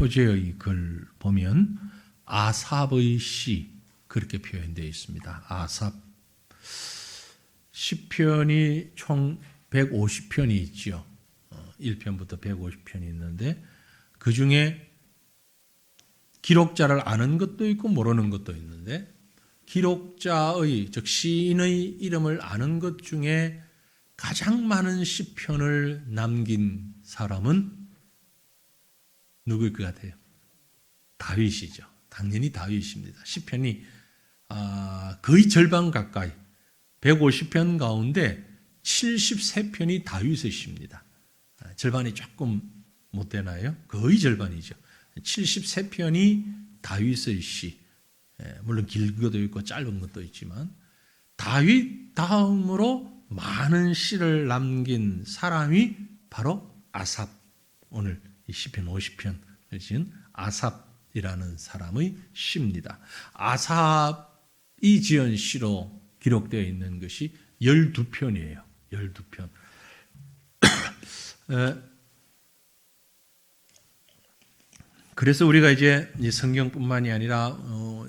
표제의 글 보면 아삽의 시 그렇게 표현되어 있습니다. 아삽 시편이 총 150편이 있죠. 1편부터 150편이 있는데 그 중에 기록자를 아는 것도 있고 모르는 것도 있는데 기록자의 즉 시인의 이름을 아는 것 중에 가장 많은 시편을 남긴 사람은 누구일 것 같아요? 다윗이죠. 당연히 다윗입니다. 시편이 거의 절반 가까이 150편 가운데 73편이 다윗의 시입니다. 절반이 조금 못 되나요? 거의 절반이죠. 73편이 다윗의 시. 물론 긴 것도 있고 짧은 것도 있지만 다윗 다음으로 많은 시를 남긴 사람이 바로 아삽. 오늘 이 시편 50편을 지은 아삽이라는 사람의 시입니다. 아삽이 지은 시로 기록되어 있는 것이 12편이에요. 12편. 그래서 우리가 이제 성경뿐만이 아니라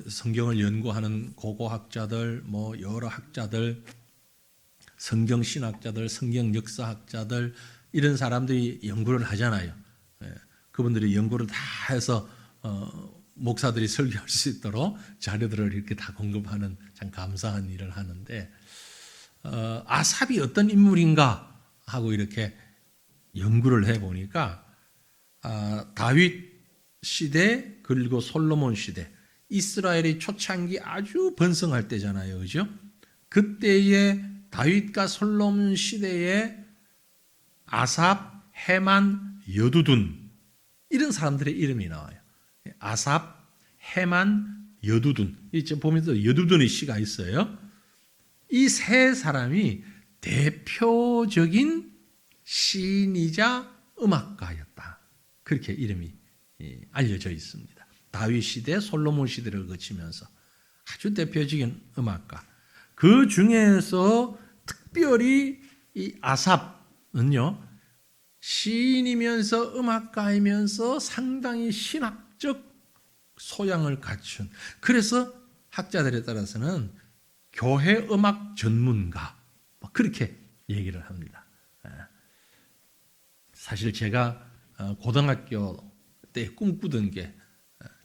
성경을 연구하는 고고학자들, 여러 학자들, 성경 신학자들, 성경 역사학자들 이런 사람들이 연구를 하잖아요. 그분들이 연구를 다 해서 목사들이 설교할 수 있도록 자료들을 이렇게 다 공급하는 참 감사한 일을 하는데 아삽이 어떤 인물인가 하고 이렇게 연구를 해보니까 다윗 시대 그리고 솔로몬 시대 이스라엘의 초창기 아주 번성할 때잖아요. 그죠? 그때의 다윗과 솔로몬 시대에 아삽, 헤만, 여두둔 이런 사람들의 이름이 나와요. 아삽, 헤만, 여두둔. 이제 보면서 여두둔의 시가 있어요. 이 세 사람이 대표적인 시인이자 음악가였다. 그렇게 이름이 알려져 있습니다. 다윗 시대, 솔로몬 시대를 거치면서 아주 대표적인 음악가. 그 중에서 특별히 이 아삽은요, 시인이면서 음악가이면서 상당히 신학적 소양을 갖춘. 그래서 학자들에 따라서는 교회 음악 전문가 그렇게 얘기를 합니다. 사실 제가 고등학교 때 꿈꾸던 게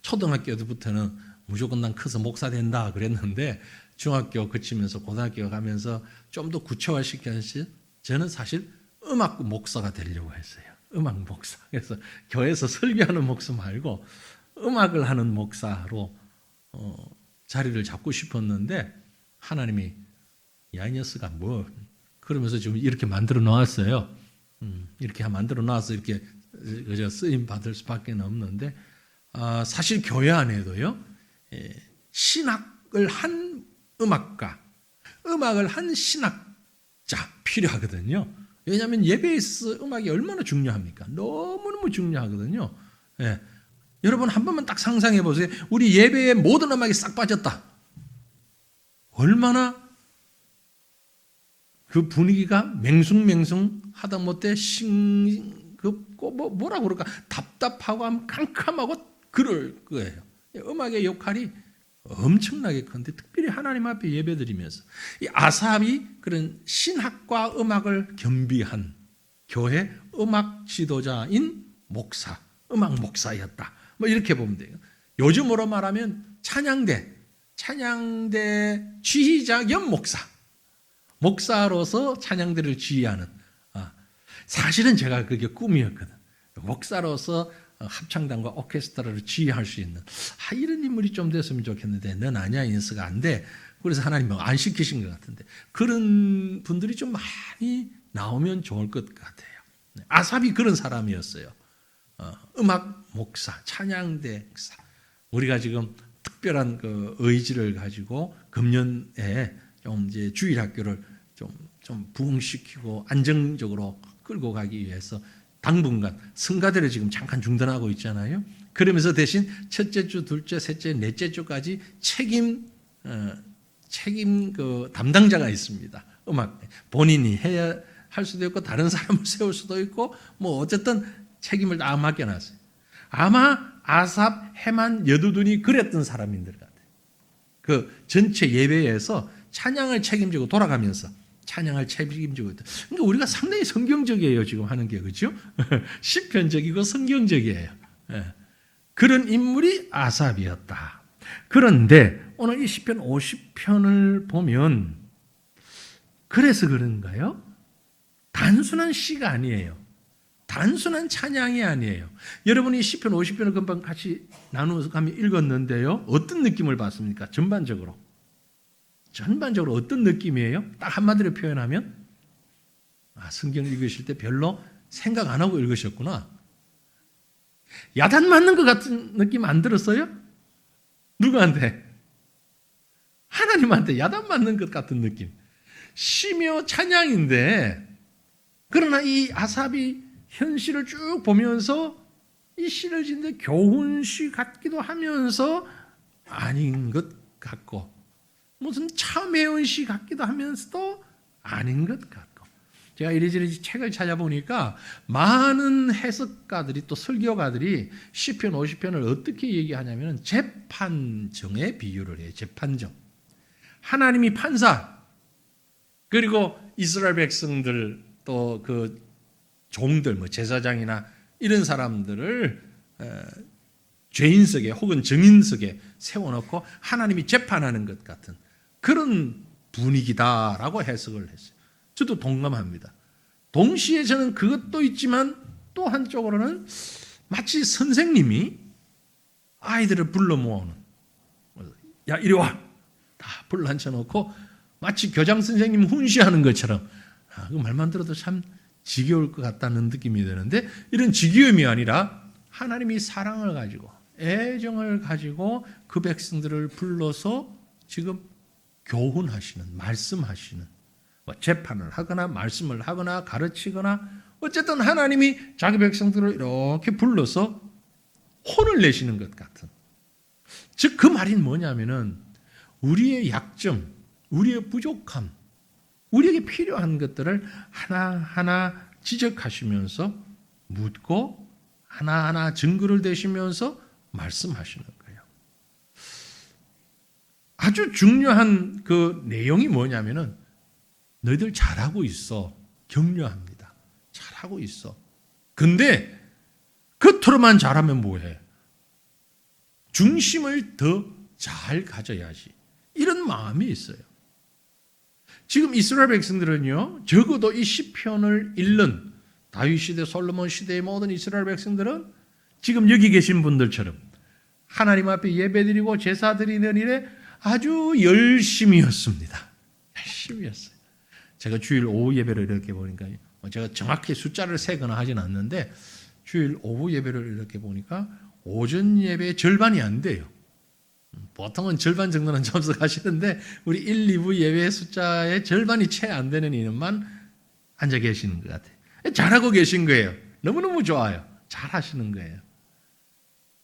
초등학교 때부터는 무조건 난 커서 목사 된다 그랬는데 중학교 거치면서 고등학교 가면서 좀 더 구체화시켜서 저는 사실 음악 목사가 되려고 했어요. 음악 목사. 그래서 교회에서 설교하는 목사 말고 음악을 하는 목사로 자리를 잡고 싶었는데 하나님이 야, 이 녀석아 뭐 그러면서 지금 이렇게 만들어 놓았어요. 이렇게 만들어 놔서 이렇게 그저 쓰임 받을 수밖에 없는데 사실 교회 안에도요 신학을 한 음악가, 음악을 한 신학자 필요하거든요. 왜냐하면 예배에서 음악이 얼마나 중요합니까? 너무너무 중요하거든요. 예. 여러분 한 번만 딱 상상해 보세요. 우리 예배에 모든 음악이 싹 빠졌다. 얼마나 그 분위기가 맹숭맹숭 하다못해 뭐라 그럴까 답답하고 깜깜하고 그럴 거예요. 음악의 역할이 엄청나게 큰데 특별히 하나님 앞에 예배드리면서 이 아삽이 그런 신학과 음악을 겸비한 교회 음악 지도자인 목사, 음악 목사였다. 뭐 이렇게 보면 돼요. 요즘으로 말하면 찬양대 지휘자 겸 목사로서 찬양대를 지휘하는. 사실은 제가 그게 꿈이었거든. 목사로서 합창단과 오케스트라를 지휘할 수 있는 이런 인물이 좀 됐으면 좋겠는데 넌 아니야 인스가 안 돼. 그래서 하나님 안 시키신 것 같은데 그런 분들이 좀 많이 나오면 좋을 것 같아요. 아삽이 그런 사람이었어요. 음악 목사, 찬양대 목사. 우리가 지금 특별한 그 의지를 가지고 금년에 좀 이제 주일학교를 좀 부흥시키고 안정적으로 끌고 가기 위해서 당분간 성가대를 지금 잠깐 중단하고 있잖아요. 그러면서 대신 첫째 주, 둘째, 셋째, 넷째 주까지 책임 그 담당자가 있습니다. 음악 본인이 해야 할 수도 있고 다른 사람을 세울 수도 있고 뭐 어쨌든 책임을 다 맡겨놨어요. 아마 아삽, 헤만, 여두둔이 그랬던 사람인들 같아요. 그 전체 예배에서 찬양을 책임지고 돌아가면서 찬양을 책임지고 있다. 그러니까 우리가 상당히 성경적이에요. 지금 하는 게. 그렇죠? 시편적이고 성경적이에요. 그런 인물이 아삽이었다. 그런데 오늘 이 시편 50편을 보면 그래서 그런가요? 단순한 시가 아니에요. 단순한 찬양이 아니에요. 여러분이 시편 50편을 금방 같이 나누어서 가며 읽었는데요. 어떤 느낌을 받습니까? 전반적으로 어떤 느낌이에요? 딱 한마디로 표현하면 성경을 읽으실 때 별로 생각 안 하고 읽으셨구나. 야단 맞는 것 같은 느낌 안 들었어요? 누구한테? 하나님한테 야단 맞는 것 같은 느낌. 시며 찬양인데 그러나 이 아삽이 현실을 쭉 보면서 이 시를 짓는데 교훈시 같기도 하면서 아닌 것 같고 무슨 참회의 시 같기도 하면서도 아닌 것 같고 제가 이리저리 책을 찾아보니까 많은 해석가들이 또 설교가들이 시편 50편을 어떻게 얘기하냐면 재판정에 비유를 해요. 재판정. 하나님이 판사 그리고 이스라엘 백성들 또 그 종들 뭐 제사장이나 이런 사람들을 죄인석에 혹은 정인석에 세워놓고 하나님이 재판하는 것 같은 그런 분위기다라고 해석을 했어요. 저도 동감합니다. 동시에 저는 그것도 있지만 또 한쪽으로는 마치 선생님이 아이들을 불러 모으는 야 이리 와 다 불러앉혀놓고 마치 교장 선생님 훈시하는 것처럼 그 말만 들어도 참 지겨울 것 같다는 느낌이 드는데 이런 지겨움이 아니라 하나님이 사랑을 가지고 애정을 가지고 그 백성들을 불러서 지금 교훈하시는 말씀하시는 재판을 하거나 말씀을 하거나 가르치거나 어쨌든 하나님이 자기 백성들을 이렇게 불러서 혼을 내시는 것 같은 즉 그 말이 뭐냐면은 우리의 약점, 우리의 부족함 우리에게 필요한 것들을 하나하나 지적하시면서 묻고 하나하나 증거를 대시면서 말씀하시는 거예요. 아주 중요한 그 내용이 뭐냐면은 너희들 잘하고 있어. 격려합니다. 잘하고 있어. 근데 겉으로만 잘하면 뭐해? 중심을 더 잘 가져야지. 이런 마음이 있어요. 지금 이스라엘 백성들은요, 적어도 이 시편을 읽는 다윗 시대, 솔로몬 시대의 모든 이스라엘 백성들은 지금 여기 계신 분들처럼 하나님 앞에 예배드리고 제사드리는 일에 아주 열심이었습니다. 열심이었어요. 제가 주일 오후 예배를 이렇게 보니까 제가 정확히 숫자를 세거나 하진 않는데 주일 오후 예배를 이렇게 보니까 오전 예배의 절반이 안 돼요. 보통은 절반 정도는 참석하시는데 우리 1, 2부 예배 숫자의 절반이 채 안 되는 인원만 앉아 계시는 것 같아요. 잘하고 계신 거예요. 너무너무 좋아요. 잘하시는 거예요.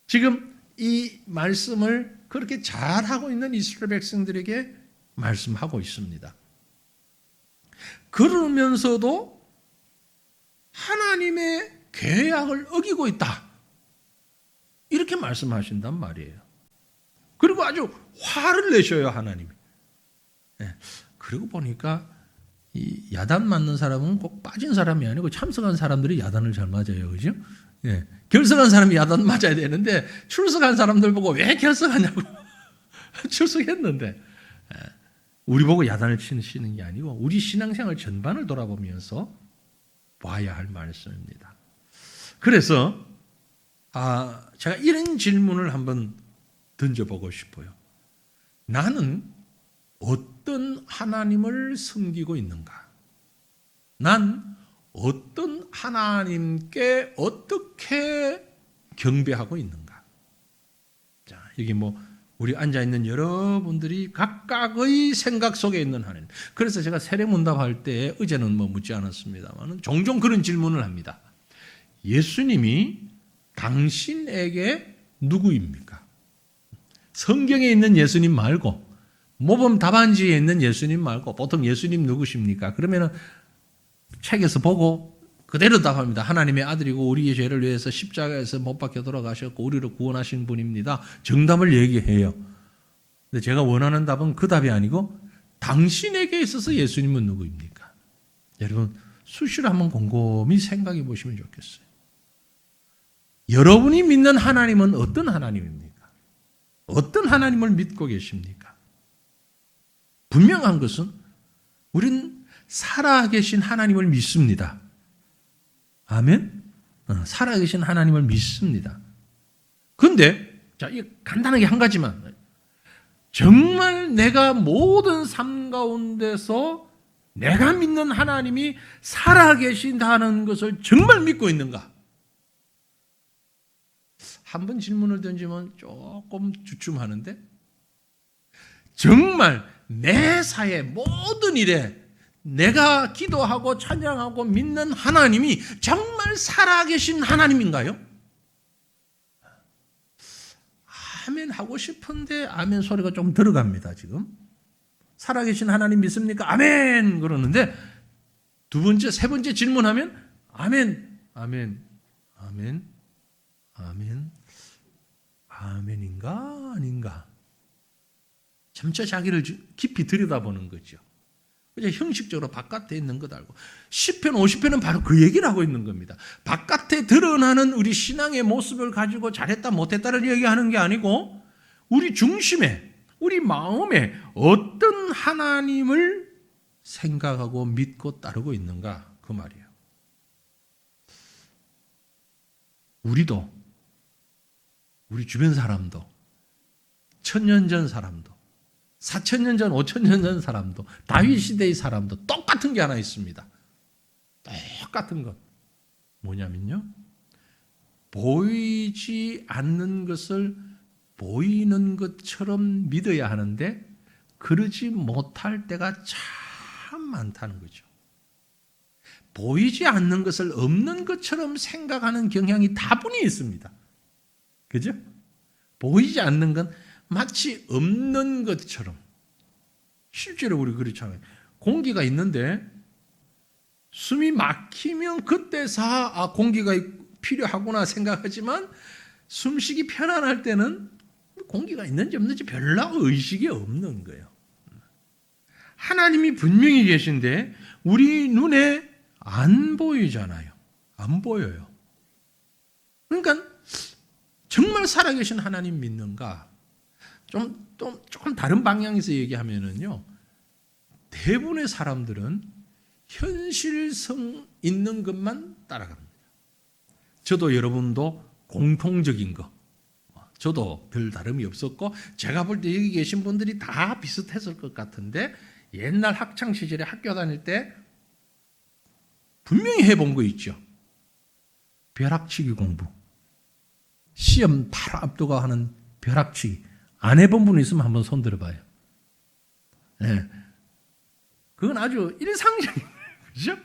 지금 이 말씀을 그렇게 잘하고 있는 이스라엘 백성들에게 말씀하고 있습니다. 그러면서도 하나님의 계약을 어기고 있다. 이렇게 말씀하신단 말이에요. 그리고 아주 화를 내셔요, 하나님이. 네. 그리고 보니까 이 야단 맞는 사람은 꼭 빠진 사람이 아니고 참석한 사람들이 야단을 잘 맞아요. 그죠? 네. 결석한 사람이 야단 맞아야 되는데 출석한 사람들 보고 왜 결석하냐고 출석했는데 우리 보고 야단을 치시는 게 아니고 우리 신앙생활 전반을 돌아보면서 봐야 할 말씀입니다. 그래서 제가 이런 질문을 한번 던져보고 싶어요. 나는 어떤 하나님을 섬기고 있는가? 난 어떤 하나님께 어떻게 경배하고 있는가? 자, 여기 우리 앉아있는 여러분들이 각각의 생각 속에 있는 하나님. 그래서 제가 세례문답할 때 어제는 묻지 않았습니다만 종종 그런 질문을 합니다. 예수님이 당신에게 누구입니까? 성경에 있는 예수님 말고 모범 답안지에 있는 예수님 말고 보통 예수님 누구십니까? 그러면 책에서 보고 그대로 답합니다. 하나님의 아들이고 우리의 죄를 위해서 십자가에서 못 박혀 돌아가셨고 우리를 구원하신 분입니다. 정답을 얘기해요. 근데 제가 원하는 답은 그 답이 아니고 당신에게 있어서 예수님은 누구입니까? 여러분 수시로 한번 곰곰이 생각해 보시면 좋겠어요. 여러분이 믿는 하나님은 어떤 하나님입니까? 어떤 하나님을 믿고 계십니까? 분명한 것은 우리는 살아계신 하나님을 믿습니다. 아멘? 살아계신 하나님을 믿습니다. 그런데 자, 이 간단하게 한 가지만, 정말 내가 모든 삶 가운데서 내가 믿는 하나님이 살아계신다는 것을 정말 믿고 있는가? 한번 질문을 던지면 조금 주춤하는데, 정말 내 사의 모든 일에 내가 기도하고 찬양하고 믿는 하나님이 정말 살아계신 하나님인가요? 아멘 하고 싶은데 아멘 소리가 좀 들어갑니다. 지금 살아계신 하나님 믿습니까? 아멘 그러는데 두 번째, 세 번째 질문하면 아멘, 아멘, 아멘, 아멘, 아멘인가 아닌가? 점차 자기를 깊이 들여다보는 거죠. 그냥 형식적으로 바깥에 있는 것 알고, 10편, 50편은 바로 그 얘기를 하고 있는 겁니다. 바깥에 드러나는 우리 신앙의 모습을 가지고 잘했다 못했다를 얘기하는 게 아니고 우리 중심에, 우리 마음에 어떤 하나님을 생각하고 믿고 따르고 있는가, 그 말이에요. 우리도, 우리 주변 사람도, 1000년 전 사람도, 4000년 전, 5000년 전 사람도, 다윗 시대의 사람도 똑같은 게 하나 있습니다. 똑같은 것. 뭐냐면요, 보이지 않는 것을 보이는 것처럼 믿어야 하는데 그러지 못할 때가 참 많다는 거죠. 보이지 않는 것을 없는 것처럼 생각하는 경향이 다분히 있습니다. 그죠? 보이지 않는 건 마치 없는 것처럼. 실제로 우리 그렇잖아요. 공기가 있는데 숨이 막히면 그때서 공기가 필요하구나 생각하지만 숨쉬기 편안할 때는 공기가 있는지 없는지 별로 의식이 없는 거예요. 하나님이 분명히 계신데 우리 눈에 안 보이잖아요. 안 보여요. 그러니까 정말 살아계신 하나님 믿는가? 조금 다른 방향에서 얘기하면은요, 대부분의 사람들은 현실성 있는 것만 따라갑니다. 저도 여러분도 공통적인 거, 저도 별 다름이 없었고, 제가 볼 때 여기 계신 분들이 다 비슷했을 것 같은데, 옛날 학창 시절에 학교 다닐 때 분명히 해본 거 있죠. 벼락치기 공부. 시험 바로 앞두고 하는 벼락치기. 안 해본 분 있으면 한번 손 들어봐요. 네. 그건 아주 일상적인 거죠.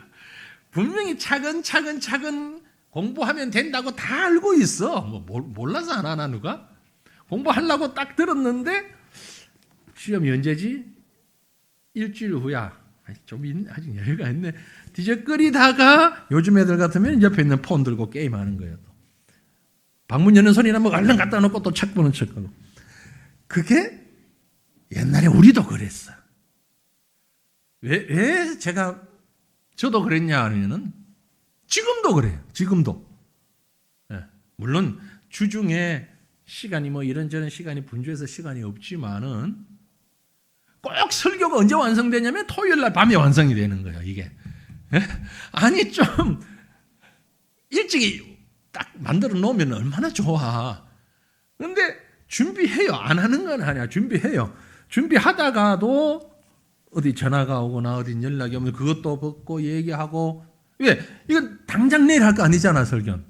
분명히 차근차근 공부하면 된다고 다 알고 있어. 몰라서 안 하나 누가? 공부하려고 딱 들었는데 시험이 언제지? 일주일 후야. 좀 아직 여유가 있네. 뒤적거리다가 요즘 애들 같으면 옆에 있는 폰 들고 게임하는 거예요. 방문 여는 소리 나면 얼른 갖다 놓고 또 책 보는 척하고. 그게 옛날에 우리도 그랬어. 왜 저도 그랬냐 하면은 지금도 그래요. 지금도. 네. 물론 주중에 시간이 이런저런 시간이 분주해서 시간이 없지만은 꼭 설교가 언제 완성되냐면 토요일 날 밤에 완성이 되는 거예요. 이게. 네? 아니 좀 일찍이 딱 만들어 놓으면 얼마나 좋아. 그런데 준비해요. 안 하는 건 아니야. 준비해요. 준비하다가도 어디 전화가 오거나 어디 연락이 오면 그것도 받고 얘기하고. 왜? 이건 당장 내일 할 거 아니잖아, 설교는.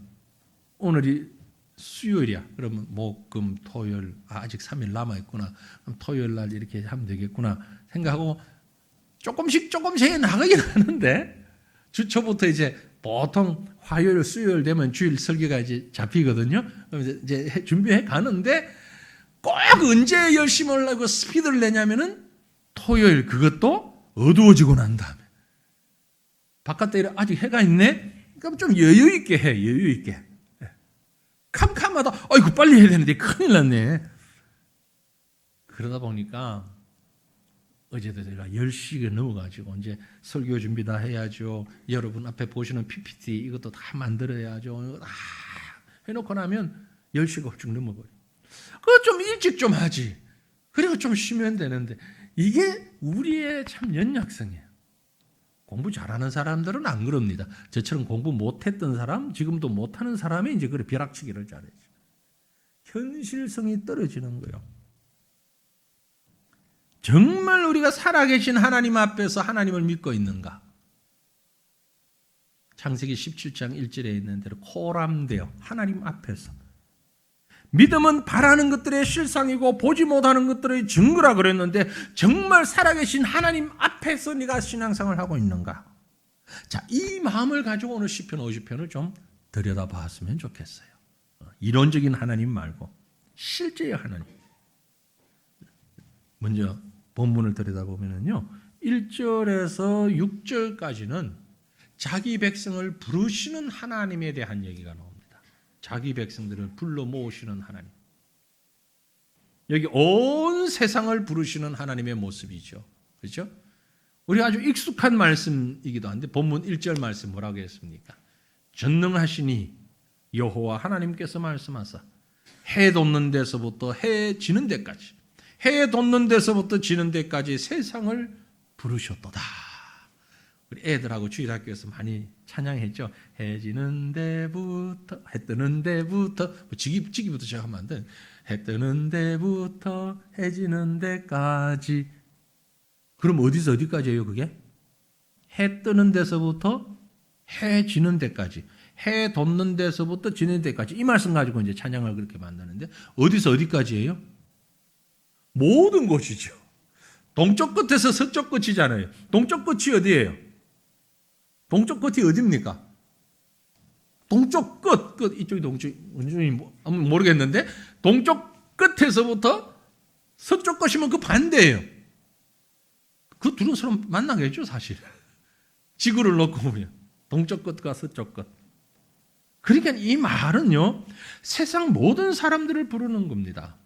오늘이 수요일이야. 그러면 목, 금, 토요일, 아직 3일 남아있구나. 그럼 토요일 날 이렇게 하면 되겠구나 생각하고 조금씩 나가긴 하는데, 주초부터 이제 보통 화요일, 수요일 되면 주일 설교가 이제 잡히거든요. 그럼 이제 준비해 가는데 꼭 언제 열심을 내고 스피드를 내냐면은 토요일, 그것도 어두워지고 난 다음에. 바깥에 아직 해가 있네? 그러니까 좀 여유 있게 해, 여유 있게. 캄캄하다. 아이고 빨리 해야 되는데 큰일 났네. 그러다 보니까 어제도 제가 10시가 넘어가지고 이제 설교 준비 다 해야죠. 여러분 앞에 보시는 PPT 이것도 다 만들어야죠. 이거 다 해놓고 나면 10시가 훌쩍 넘어버려. 그거 좀 일찍 좀 하지. 그리고 좀 쉬면 되는데 이게 우리의 참 연약성이에요. 공부 잘하는 사람들은 안 그럽니다. 저처럼 공부 못했던 사람, 지금도 못하는 사람이 이제 그래 벼락치기를 잘해요. 현실성이 떨어지는 거예요. 정말 우리가 살아계신 하나님 앞에서 하나님을 믿고 있는가? 창세기 17장 1절에 있는 대로 코람되어 하나님 앞에서 믿음은 바라는 것들의 실상이고 보지 못하는 것들의 증거라 그랬는데 정말 살아계신 하나님 앞에서 네가 신앙생활을 하고 있는가? 자, 이 마음을 가지고 오늘 시편 50편을 좀 들여다봤으면 좋겠어요. 이론적인 하나님 말고 실제의 하나님. 먼저 본문을 들여다보면요, 1절에서 6절까지는 자기 백성을 부르시는 하나님에 대한 얘기가 나옵니다. 자기 백성들을 불러 모으시는 하나님. 여기 온 세상을 부르시는 하나님의 모습이죠. 그렇죠? 우리 아주 익숙한 말씀이기도 한데 본문 1절 말씀 뭐라고 했습니까? 전능하시니 여호와 하나님께서 말씀하사 해 돋는 데서부터 해 지는 데까지, 해 돋는 데서부터 지는 데까지 세상을 부르셨도다. 우리 애들하고 주일학교에서 많이 찬양했죠. 해 지는 데부터, 해 뜨는 데부터, 지기부터 시작하면 안 돼. 해 뜨는 데부터 해 지는 데까지. 그럼 어디서 어디까지예요, 그게? 해 뜨는 데서부터 해 지는 데까지. 해 돋는 데서부터 지는 데까지. 이 말씀 가지고 이제 찬양을 그렇게 만드는데, 어디서 어디까지예요? 모든 곳이죠. 동쪽 끝에서 서쪽 끝이잖아요. 동쪽 끝이 어디예요? 동쪽 끝이 어디입니까? 동쪽 끝, 이쪽이 동쪽, 모르겠는데, 동쪽 끝에서부터 서쪽 끝이면 그 반대예요. 그 둘은 서로 만나겠죠, 사실. 지구를 놓고 보면. 동쪽 끝과 서쪽 끝. 그러니까 이 말은요, 세상 모든 사람들을 부르는 겁니다.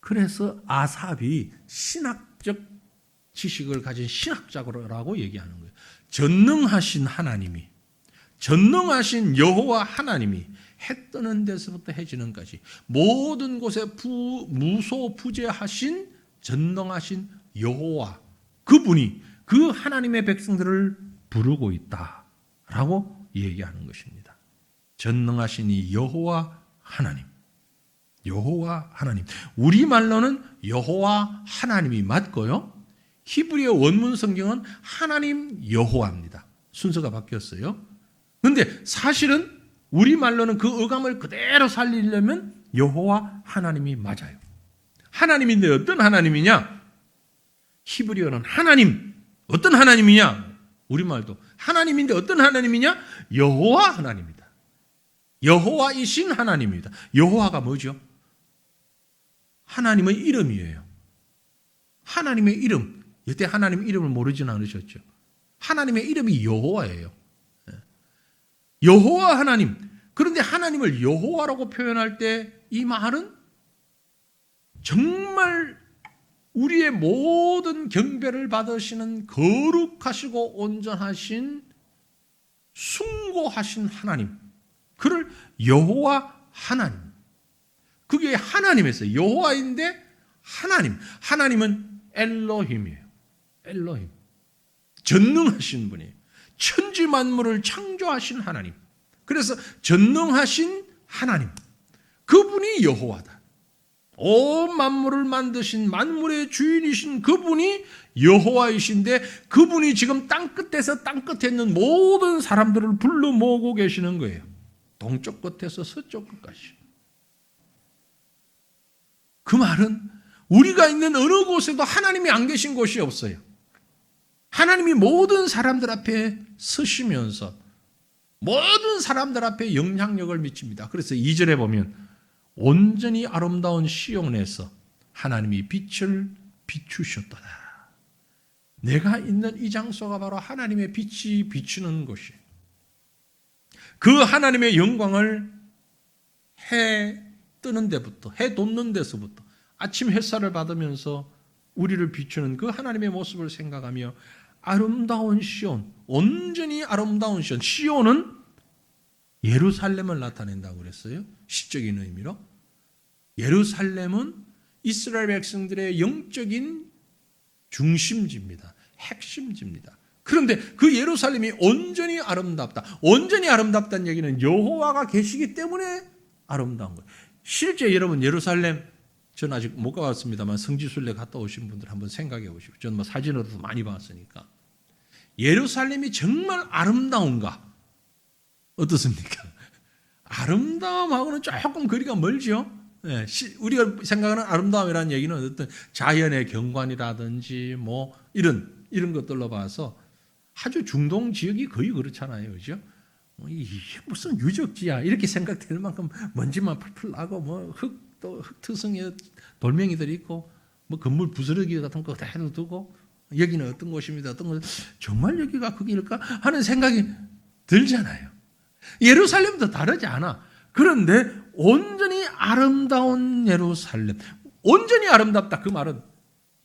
그래서 아삽이 신학적 지식을 가진 신학자라고 얘기하는 거예요. 전능하신 하나님이, 전능하신 여호와 하나님이 해 뜨는 데서부터 해 지는까지 모든 곳에 무소부재하신 전능하신 여호와, 그분이 그 하나님의 백성들을 부르고 있다라고 얘기하는 것입니다. 전능하신 이 여호와 하나님, 여호와 하나님. 우리말로는 여호와 하나님이 맞고요, 히브리어 원문 성경은 하나님 여호와입니다. 순서가 바뀌었어요. 그런데 사실은 우리말로는 그 어감을 그대로 살리려면 여호와 하나님이 맞아요. 하나님인데 어떤 하나님이냐? 히브리어는 하나님, 어떤 하나님이냐? 우리말도 하나님인데 어떤 하나님이냐? 여호와 하나님입니다. 여호와이신 하나님입니다. 여호와가 뭐죠? 하나님의 이름이에요. 하나님의 이름. 여태 하나님 이름을 모르지는 않으셨죠? 하나님의 이름이 여호와예요. 여호와 하나님. 그런데 하나님을 여호와라고 표현할 때 이 말은 정말 우리의 모든 경배를 받으시는 거룩하시고 온전하신 숭고하신 하나님, 그를 여호와 하나님. 그게 하나님에서 여호와인데 하나님, 하나님은 엘로힘이에요. 엘로힘, 전능하신 분이에요. 천지 만물을 창조하신 하나님. 그래서 전능하신 하나님, 그분이 여호와다. 온 만물을 만드신 만물의 주인이신 그분이 여호와이신데, 그분이 지금 땅끝에서 땅끝에 있는 모든 사람들을 불러 모으고 계시는 거예요. 동쪽 끝에서 서쪽 끝까지. 그 말은 우리가 있는 어느 곳에도 하나님이 안 계신 곳이 없어요. 하나님이 모든 사람들 앞에 서시면서 모든 사람들 앞에 영향력을 미칩니다. 그래서 2절에 보면 온전히 아름다운 시온에서 하나님이 빛을 비추셨도다. 내가 있는 이 장소가 바로 하나님의 빛이 비추는 곳이, 그 하나님의 영광을 해 뜨는 데부터, 해 돋는 데서부터 아침 햇살을 받으면서 우리를 비추는 그 하나님의 모습을 생각하며 아름다운 시온, 온전히 아름다운 시온, 시온은 예루살렘을 나타낸다고 그랬어요. 시적인 의미로. 예루살렘은 이스라엘 백성들의 영적인 중심지입니다. 핵심지입니다. 그런데 그 예루살렘이 온전히 아름답다. 온전히 아름답다는 얘기는 여호와가 계시기 때문에 아름다운 거예요. 실제 여러분 예루살렘, 저는 아직 못 가봤습니다만 성지순례 갔다 오신 분들 한번 생각해 보십시오. 저는 뭐 사진으로도 많이 봤으니까. 예루살렘이 정말 아름다운가? 어떻습니까? 아름다움하고는 조금 거리가 멀죠. 네, 우리가 생각하는 아름다움이라는 얘기는 어떤 자연의 경관이라든지 뭐 이런 것들로 봐서 아주 중동 지역이 거의 그렇잖아요, 그렇죠? 이게 무슨 유적지야 이렇게 생각될 만큼 먼지만 풀풀 나고 뭐 흙투성이에 돌멩이들이 있고 뭐 건물 부스러기 같은 거 그대로 두고 여기는 어떤 곳입니다, 어떤 곳, 정말 여기가 거기일까 하는 생각이 들잖아요. 예루살렘도 다르지 않아. 그런데 온전히 아름다운 예루살렘, 온전히 아름답다. 그 말은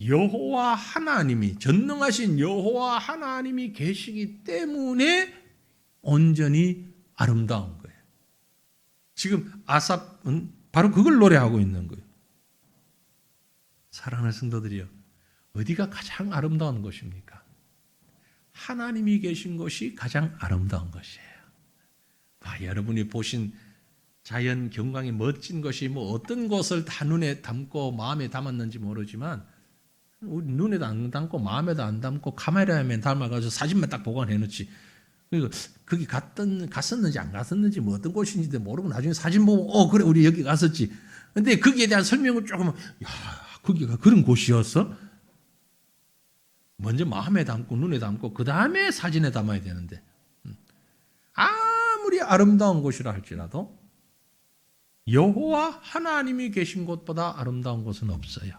여호와 하나님이, 전능하신 여호와 하나님이 계시기 때문에 온전히 아름다운 거예요. 지금 아삽은 바로 그걸 노래하고 있는 거예요. 사랑하는 성도들이요, 어디가 가장 아름다운 곳입니까? 하나님이 계신 곳이 가장 아름다운 것이에요. 여러분이 보신 자연 경광이 멋진 것이 뭐 어떤 것을 다 눈에 담고 마음에 담았는지 모르지만, 우리 눈에도 안 담고 마음에도 안 담고 카메라에 담아가지고 사진만 딱 보관해 놓지. 그리고 거기 갔었는지 안 갔었는지 뭐 어떤 곳인지도 모르고 나중에 사진 보고 그래 우리 여기 갔었지. 근데 거기에 대한 설명을 조금, 거기가 그런 곳이었어? 먼저 마음에 담고 눈에 담고 그 다음에 사진에 담아야 되는데, 아무리 아름다운 곳이라 할지라도 여호와 하나님이 계신 곳보다 아름다운 곳은 없어요.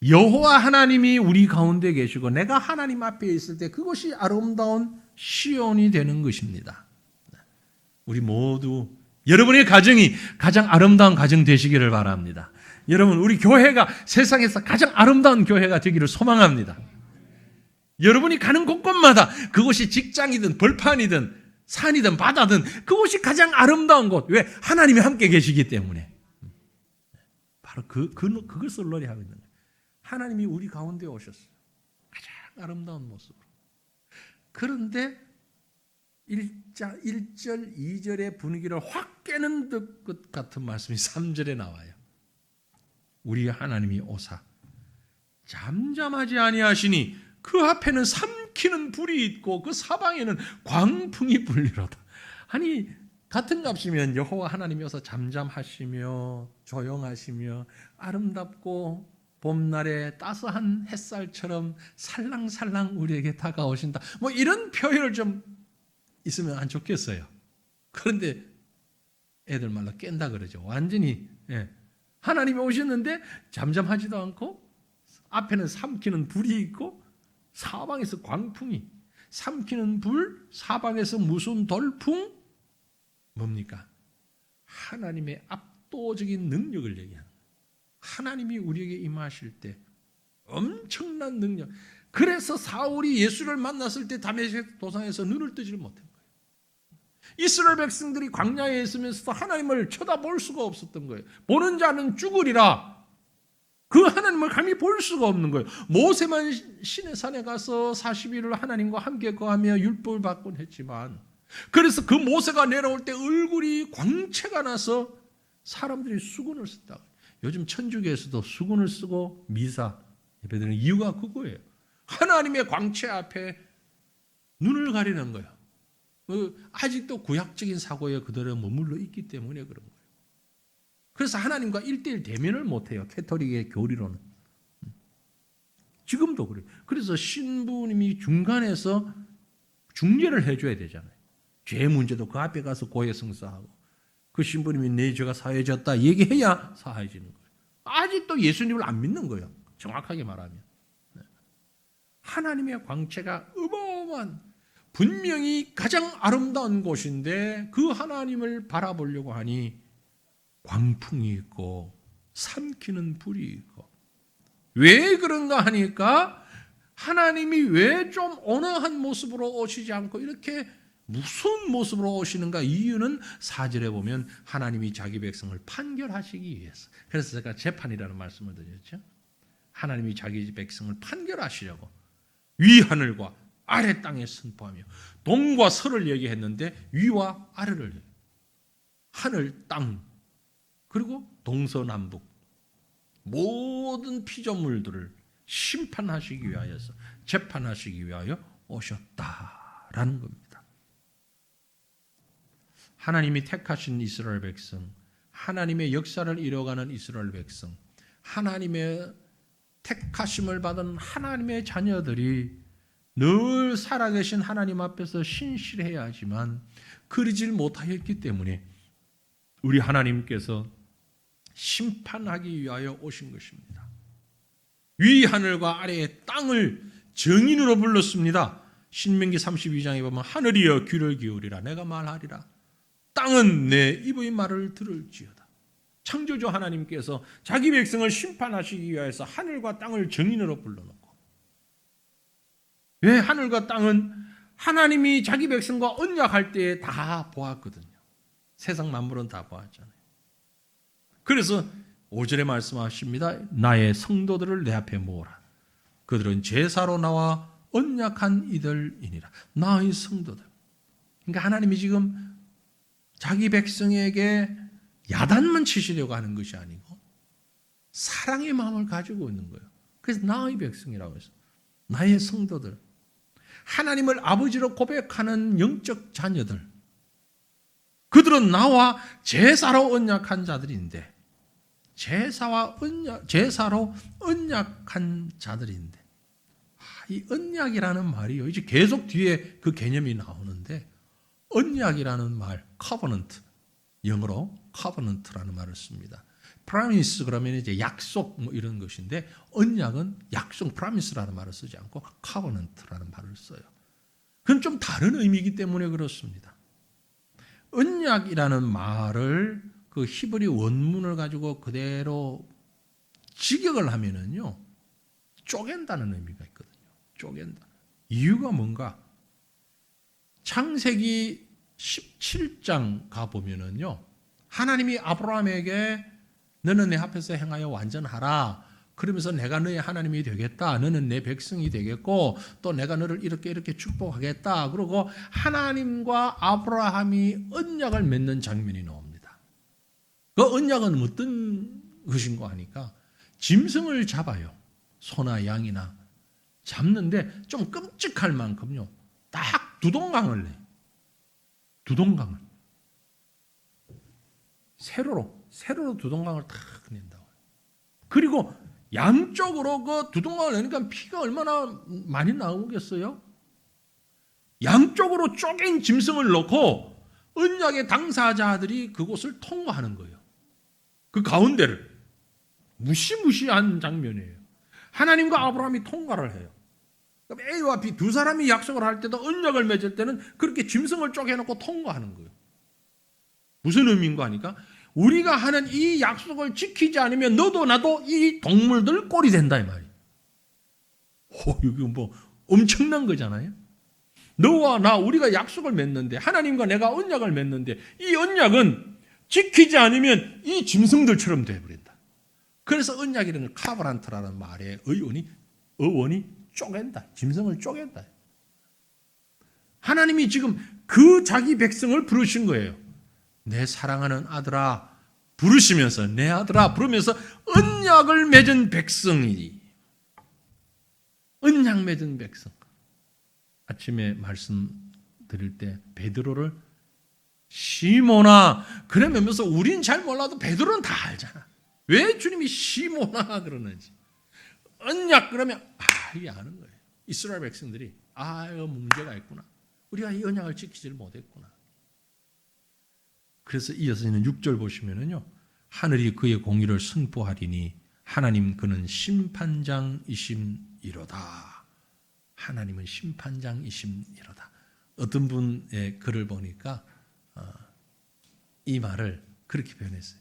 여호와 하나님이 우리 가운데 계시고 내가 하나님 앞에 있을 때 그것이 아름다운 시온이 되는 것입니다. 우리 모두 여러분의 가정이 가장 아름다운 가정 되시기를 바랍니다. 여러분, 우리 교회가 세상에서 가장 아름다운 교회가 되기를 소망합니다. 여러분이 가는 곳곳마다, 그곳이 직장이든 벌판이든 산이든 바다든 그곳이 가장 아름다운 곳. 왜? 하나님이 함께 계시기 때문에. 바로 그것을 노래하고 있는 거예요. 하나님이 우리 가운데 오셨어요. 가장 아름다운 모습으로. 그런데 1절, 2절의 분위기를 확 깨는 것 같은 말씀이 3절에 나와요. 우리 하나님이 오사 잠잠하지 아니하시니 그 앞에는 삼키는 불이 있고 그 사방에는 광풍이 불리로다. 아니, 같은 값이면 여호와 하나님이 오사 잠잠하시며 조용하시며 아름답고 봄날에 따스한 햇살처럼 살랑살랑 우리에게 다가오신다. 뭐 이런 표현을 좀 있으면 안 좋겠어요. 그런데 애들 말로 깬다 그러죠. 완전히. 하나님이 오셨는데 잠잠하지도 않고 앞에는 삼키는 불이 있고 사방에서 광풍이, 삼키는 불, 사방에서 무슨 돌풍, 뭡니까? 하나님의 압도적인 능력을 얘기하는 거예요. 하나님이 우리에게 임하실 때 엄청난 능력. 그래서 사울이 예수를 만났을 때 다메섹 도상에서 눈을 뜨지를 못한 거예요. 이스라엘 백성들이 광야에 있으면서도 하나님을 쳐다볼 수가 없었던 거예요. 보는 자는 죽으리라. 그 하나님을 감히 볼 수가 없는 거예요. 모세만 시내 산에 가서 40일을 하나님과 함께 거하며 율법을 받곤 했지만, 그래서 그 모세가 내려올 때 얼굴이 광채가 나서 사람들이 수건을 썼다. 요즘 천주교에서도 수건을 쓰고 미사 예배드리는 이유가 그거예요. 하나님의 광채 앞에 눈을 가리는 거예요. 아직도 구약적인 사고에 그대로 머물러 있기 때문에 그런 거예요. 그래서 하나님과 1:1 대면을 못해요. 캐토릭의 교리로는. 지금도 그래요. 그래서 신부님이 중간에서 중재를 해줘야 되잖아요. 죄 문제도 그 앞에 가서 고해성사하고 그 신부님이 내 죄가 사해졌다 얘기해야 사해지는 거예요. 아직도 예수님을 안 믿는 거예요. 정확하게 말하면. 하나님의 광채가 어마어마한, 분명히 가장 아름다운 곳인데 그 하나님을 바라보려고 하니 광풍이 있고 삼키는 불이 있고. 왜 그런가 하니까 하나님이 왜 좀 온화한 모습으로 오시지 않고 이렇게 무슨 모습으로 오시는가? 이유는 4절에 보면 하나님이 자기 백성을 판결하시기 위해서. 그래서 제가 재판이라는 말씀을 드렸죠. 하나님이 자기 백성을 판결하시려고 위하늘과 아래 땅에 선포하며 동과 서를 얘기했는데 위와 아래를 얘기해요. 하늘, 땅, 그리고 동서남북 모든 피조물들을 심판하시기 위하여서, 재판하시기 위하여 오셨다라는 겁니다. 하나님이 택하신 이스라엘 백성, 하나님의 역사를 이뤄가는 이스라엘 백성, 하나님의 택하심을 받은 하나님의 자녀들이 늘 살아계신 하나님 앞에서 신실해야 하지만 그러질 못하였기 때문에 우리 하나님께서 심판하기 위하여 오신 것입니다. 위 하늘과 아래의 땅을 정인으로 불렀습니다. 신명기 32장에 보면 하늘이여 귀를 기울이라 내가 말하리라. 땅은 내 입의 말을 들을지어다. 창조주 하나님께서 자기 백성을 심판하시기 위해서 하늘과 땅을 정인으로 불러놓고, 왜 하늘과 땅은 하나님이 자기 백성과 언약할 때에 다 보았거든요. 세상 만물은 다 보았잖아요. 그래서 5절에 말씀하십니다. 나의 성도들을 내 앞에 모으라. 그들은 제사로 나와 언약한 이들이니라. 나의 성도들. 그러니까 하나님이 지금 자기 백성에게 야단만 치시려고 하는 것이 아니고 사랑의 마음을 가지고 있는 거예요. 그래서 나의 백성이라고 해서 나의 성도들, 하나님을 아버지로 고백하는 영적 자녀들, 그들은 나와 제사로 언약한 자들인데, 제사로 언약한 자들인데, 이 언약이라는 말이요, 이제 계속 뒤에 그 개념이 나오는데, 언약이라는 말, covenant, 영어로 covenant라는 말을 씁니다. promise 그러면 이제 약속 뭐 이런 것인데, 언약은 약속, promise라는 말을 쓰지 않고 covenant라는 말을 써요. 그건 좀 다른 의미이기 때문에 그렇습니다. 언약이라는 말을 그 히브리 원문을 가지고 그대로 직역을 하면은요, 쪼갠다는 의미가 있거든요. 쪼갠다. 이유가 뭔가? 창세기 17장 가보면은요, 하나님이 아브라함에게 너는 내 앞에서 행하여 완전하라. 그러면서 내가 너의 하나님이 되겠다. 너는 내 백성이 되겠고 또 내가 너를 이렇게 축복하겠다. 그리고 하나님과 아브라함이 언약을 맺는 장면이 나옵니다. 그 언약은 어떤 것인가 하니까 짐승을 잡아요. 소나 양이나 잡는데 좀 끔찍할 만큼요. 딱 두 동강을 내요. 두 동강을. 세로로 두 동강을 탁 낸다고. 그리고 양쪽으로 그 두 동강을 내니까 피가 얼마나 많이 나오겠어요? 양쪽으로 쪼갠 짐승을 놓고 언약의 당사자들이 그곳을 통과하는 거예요. 그 가운데를. 무시무시한 장면이에요. 하나님과 아브라함이 통과를 해요. A와 B 두 사람이 약속을 할 때도 언약을 맺을 때는 그렇게 짐승을 쪼개놓고 통과하는 거예요. 무슨 의미인가 하니까 우리가 하는 이 약속을 지키지 않으면 너도 나도 이 동물들 꼴이 된다 이 말이에요. 이거 뭐 엄청난 거잖아요. 너와 나 우리가 약속을 맺는데, 하나님과 내가 언약을 맺는데 이 언약은 지키지 않으면 이 짐승들처럼 되어버린다. 그래서 언약이라는 카바란트라는 말의 어원이 쪼갠다. 짐승을 쪼갠다. 하나님이 지금 그 자기 백성을 부르신 거예요. 내 사랑하는 아들아 부르시면서, 내 아들아 부르면서 언약을 맺은 백성이니, 언약 맺은 백성. 아침에 말씀드릴 때 베드로를 시모나 그러면서 우린 잘 몰라도 베드로는 다 알잖아. 왜 주님이 시모나 그러는지. 언약 그러면 이게 아는 거예요. 이스라엘 백성들이 문제가 있구나. 우리가 이 언약을 지키지를 못했구나. 그래서 이어서 있는 6절 보시면은요, 하늘이 그의 공의를 선포하리니 하나님 그는 심판장이심이로다. 하나님은 심판장이심이로다. 어떤 분의 글을 보니까 이 말을 그렇게 표현했어요.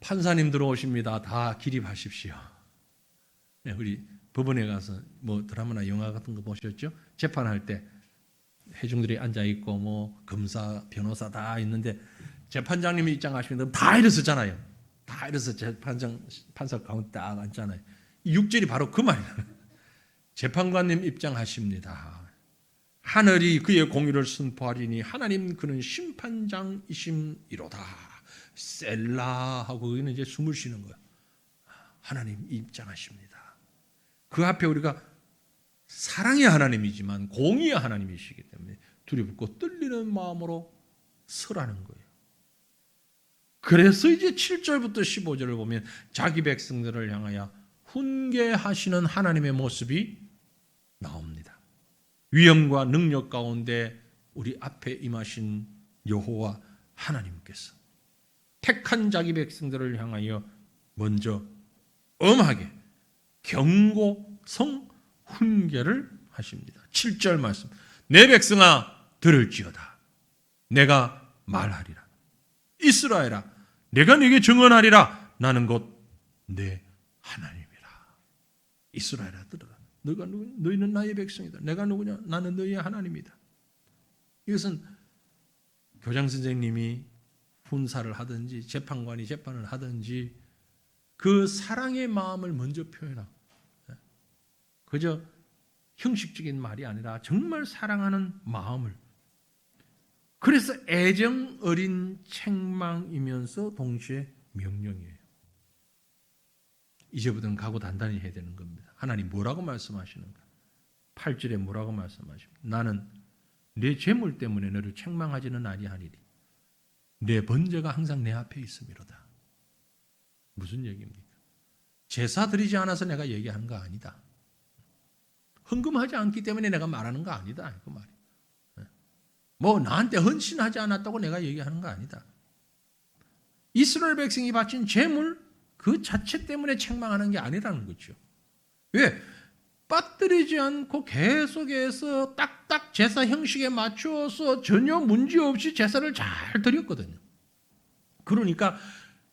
판사님 들어오십니다. 다 기립하십시오. 네, 우리 법원에 가서 뭐 드라마나 영화 같은 거 보셨죠? 재판할 때 회중들이 앉아 있고 뭐 검사, 변호사 다 있는데 재판장님이 입장하시면 다 일어서잖아요. 다 일어서 판사 가운데 딱 앉잖아요. 이 6절이 바로 그 말이에요. 재판관님 입장하십니다. 하늘이 그의 공의를 선포하리니 하나님 그는 심판장이심이로다. 셀라 하고 거기는 이제 숨을 쉬는 거예요. 하나님 입장하십니다. 그 앞에 우리가 사랑의 하나님이지만 공의의 하나님이시기 때문에 두렵고 떨리는 마음으로 서라는 거예요. 그래서 이제 7절부터 15절을 보면 자기 백성들을 향하여 훈계하시는 하나님의 모습이 나옵니다. 위엄과 능력 가운데 우리 앞에 임하신 여호와 하나님께서 택한 자기 백성들을 향하여 먼저 엄하게 경고성 훈계를 하십니다. 7절 말씀. 내 백성아 들을지어다. 내가 말하리라. 이스라엘아 내가 네게 증언하리라. 나는 곧 내 하나님이라. 이스라엘아 들어라. 너희는 나의 백성이다. 내가 누구냐? 나는 너희의 하나님이다. 이것은 교장 선생님이 훈사를 하든지 재판관이 재판을 하든지 그 사랑의 마음을 먼저 표현하고 그저 형식적인 말이 아니라 정말 사랑하는 마음을, 그래서 애정 어린 책망이면서 동시에 명령이에요. 이제부터는 각오 단단히 해야 되는 겁니다. 하나님 뭐라고 말씀하시는가? 8절에 뭐라고 말씀하십니까? 나는 내 재물 때문에 너를 책망하지는 아니하리니 내 번제가 항상 내 앞에 있음이로다. 무슨 얘기입니까? 제사 드리지 않아서 내가 얘기하는 거 아니다. 헌금하지 않기 때문에 내가 말하는 거 아니다. 그 말이에요. 뭐 나한테 헌신하지 않았다고 내가 얘기하는 거 아니다. 이스라엘 백성이 바친 재물 그 자체 때문에 책망하는 게 아니라는 거죠. 왜? 빠뜨리지 않고 계속해서 딱딱 제사 형식에 맞추어서 전혀 문제없이 제사를 잘 드렸거든요. 그러니까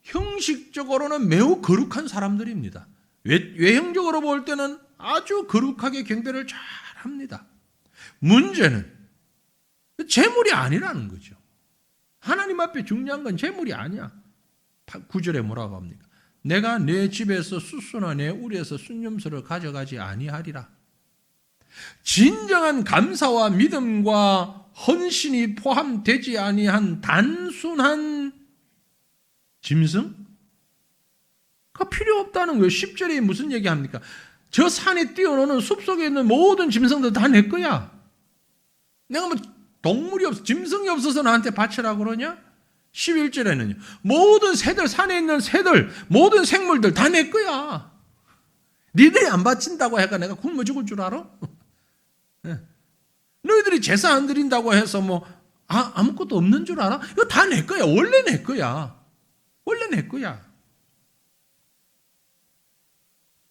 형식적으로는 매우 거룩한 사람들입니다. 외형적으로 볼 때는 아주 거룩하게 경배를 잘 합니다. 문제는 재물이 아니라는 거죠. 하나님 앞에 중요한 건 재물이 아니야. 9절에 뭐라고 합니까? 내가 내 집에서 숫소나 내 우리에서 순념수를 가져가지 아니하리라. 진정한 감사와 믿음과 헌신이 포함되지 아니한 단순한 짐승가 필요 없다는 거예요. 10절에 무슨 얘기합니까? 저 산에 뛰어노는 숲속에 있는 모든 짐승들 다 내 거야. 내가 뭐 동물이 없어, 짐승이 없어서 나한테 바치라고 그러냐? 11절에는요. 모든 새들, 산에 있는 새들, 모든 생물들 다 내 거야. 니들이 안 바친다고 해가 내가 굶어 죽을 줄 알아? 네. 너희들이 제사 안 드린다고 해서 뭐 아무것도 없는 줄 알아? 이거 다 내 거야. 원래 내 거야. 원래 내 거야.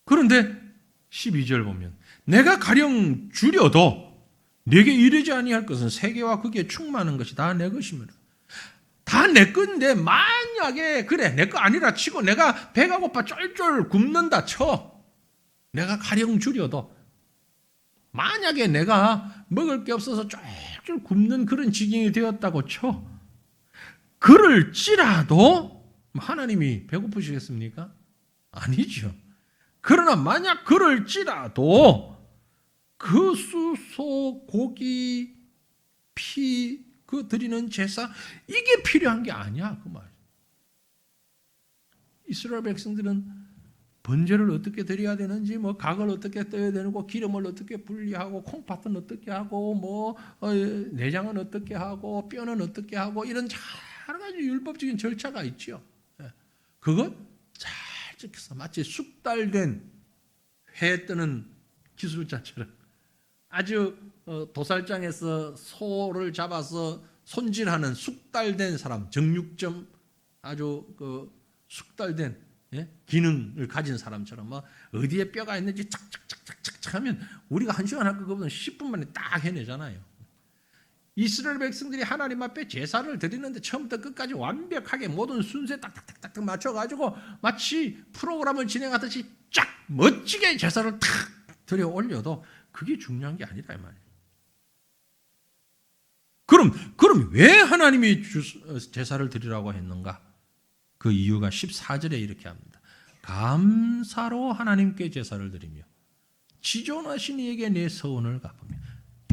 그런데 12절 보면 내가 가령 줄여도 네게 이르지 아니할 것은 세계와 거기에 충만한 것이 다 내 것이므로. 다 내 건데 만약에 그래 내 거 아니라 치고 내가 배가 고파 쫄쫄 굶는다 쳐. 내가 가령 줄여도 만약에 내가 먹을 게 없어서 쫄쫄 굶는 그런 지경이 되었다고 쳐. 그럴지라도 하나님이 배고프시겠습니까? 아니죠. 그러나 만약 그럴지라도 그 수소, 고기, 피, 그 드리는 제사 이게 필요한 게 아니야 그 말. 이스라엘 백성들은 번제를 어떻게 드려야 되는지, 뭐 각을 어떻게 떠야 되고, 기름을 어떻게 분리하고, 콩팥은 어떻게 하고, 뭐 내장은 어떻게 하고, 뼈는 어떻게 하고 이런 여러 가지 율법적인 절차가 있죠. 그것 잘 지켜서 마치 숙달된 회 뜨는 기술자처럼 아주 도살장에서 소를 잡아서 손질하는 숙달된 사람, 정육점 아주 숙달된 기능을 가진 사람처럼 뭐 어디에 뼈가 있는지 착착착착착 하면 우리가 1시간 할 거거든 10분 만에 딱 해내잖아요. 이스라엘 백성들이 하나님 앞에 제사를 드리는데 처음부터 끝까지 완벽하게 모든 순서에 딱딱딱딱 맞춰가지고 마치 프로그램을 진행하듯이 쫙 멋지게 제사를 탁 들여 올려도 그게 중요한 게 아니라 이 말이에요. 그럼 왜 하나님이 제사를 드리라고 했는가? 그 이유가 14절에 이렇게 합니다. 감사로 하나님께 제사를 드리며 지존하신 이에게 내 서원을 갚으며.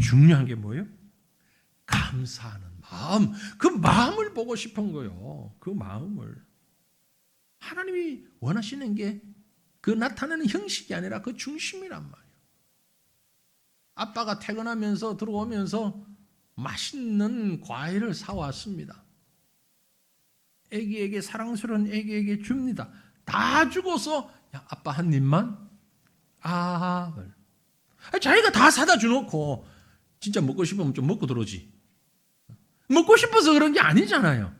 중요한 게 뭐예요? 감사하는 마음. 그 마음을 보고 싶은 거예요. 그 마음을. 하나님이 원하시는 게 그 나타나는 형식이 아니라 그 중심이란 말이에요. 아빠가 퇴근하면서 들어오면서 맛있는 과일을 사왔습니다. 애기에게, 사랑스러운 애기에게 줍니다. 다 주고서 야, 아빠 한 입만? 자기가 다 사다 주놓고 진짜 먹고 싶으면 좀 먹고 들어오지. 먹고 싶어서 그런 게 아니잖아요.